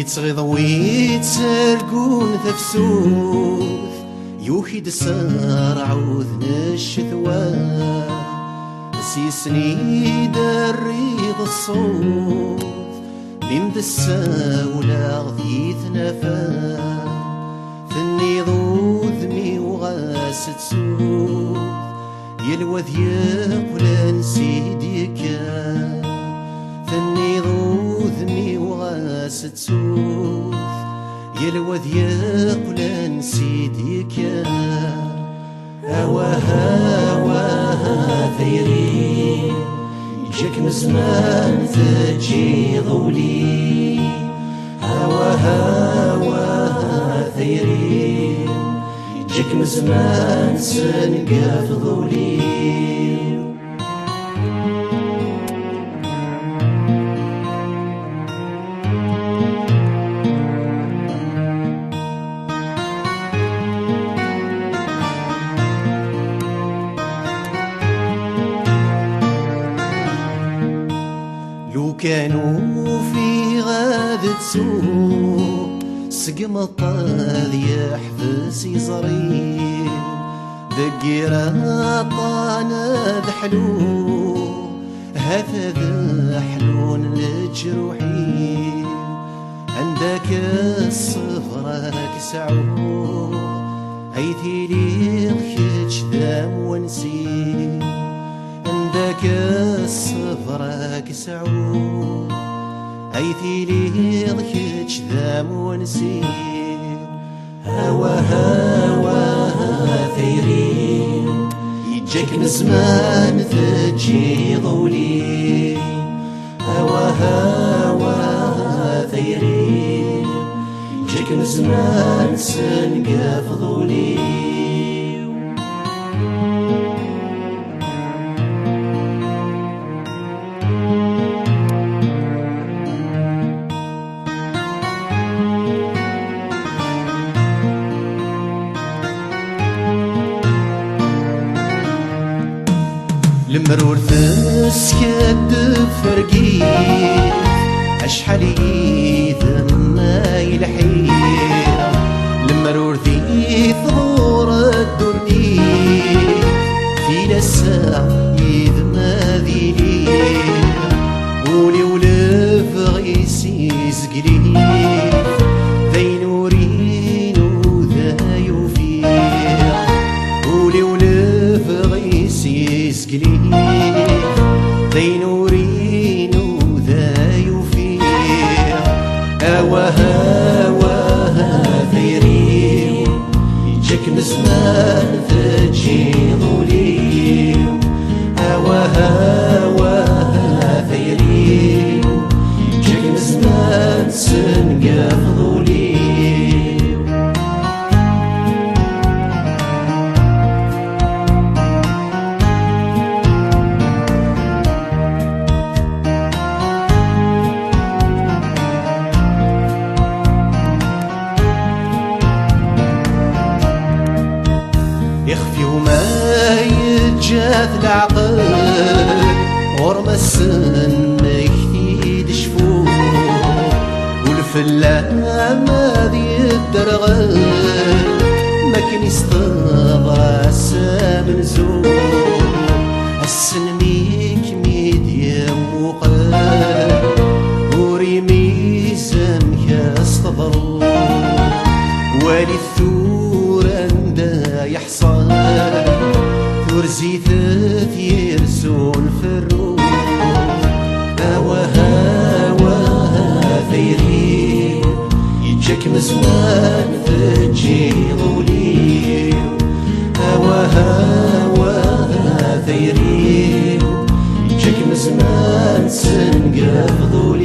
يتغيظ ويتسرقون تفسوث يوحيد السار عوذ الشثوات سيسني دريض الصوت لمد الساولة غذيت نفاث ثني ذوذمي وغاسد سوث يلوذ يقول نسيدي كان ثني ذوذمي وغاسد سوث يلوذ يقول نسيدي كان هواها ثيري جاك مزمان تجي ضولي هواها ثيري جاك مزمان سنقاف ضولي لو كانوا في غادة سوق سقم الطاذ يحفز يزرين ذقيرة طانا ذحلو هذا ذحلون للجروحين عندك الصفراك سعو عيثي لي خيتش ذام ونسين عندك الصفراك سعود عيثي لي ضحكش ذام ونسير هواها ثيري يجاك من زمان تجي ضولي هواها ثيري يجاك من زمان سنقاف ضولي المرور تسكد فرقيت أشحال يذم يلحير المرور ذي ثغور الدنيا في لسا يذم ذي لير ولي ولف غيسي زقليف ذي نورين وذا يوفير ولي ولف غيسي زقليف ذي نورين وذا يوفير هواها ثيري يجاك مزمان تجي ضولي هواها ثيري يجاك مزمان سنقاف ضولي يخفي وما يتجاذ العقل غرم السن يكتيد شفوه والفلام ذي الدرغل ما كان يستغرى من زور السن ميك ميديم وقل وري ميزان كاستضرو والي الثور عنده يحصل ورزيت يرسون في الروح هواها ثيري يجاك مزمان تجي ضولي هواها ثيري يجاك مزمان سنقاف ضولي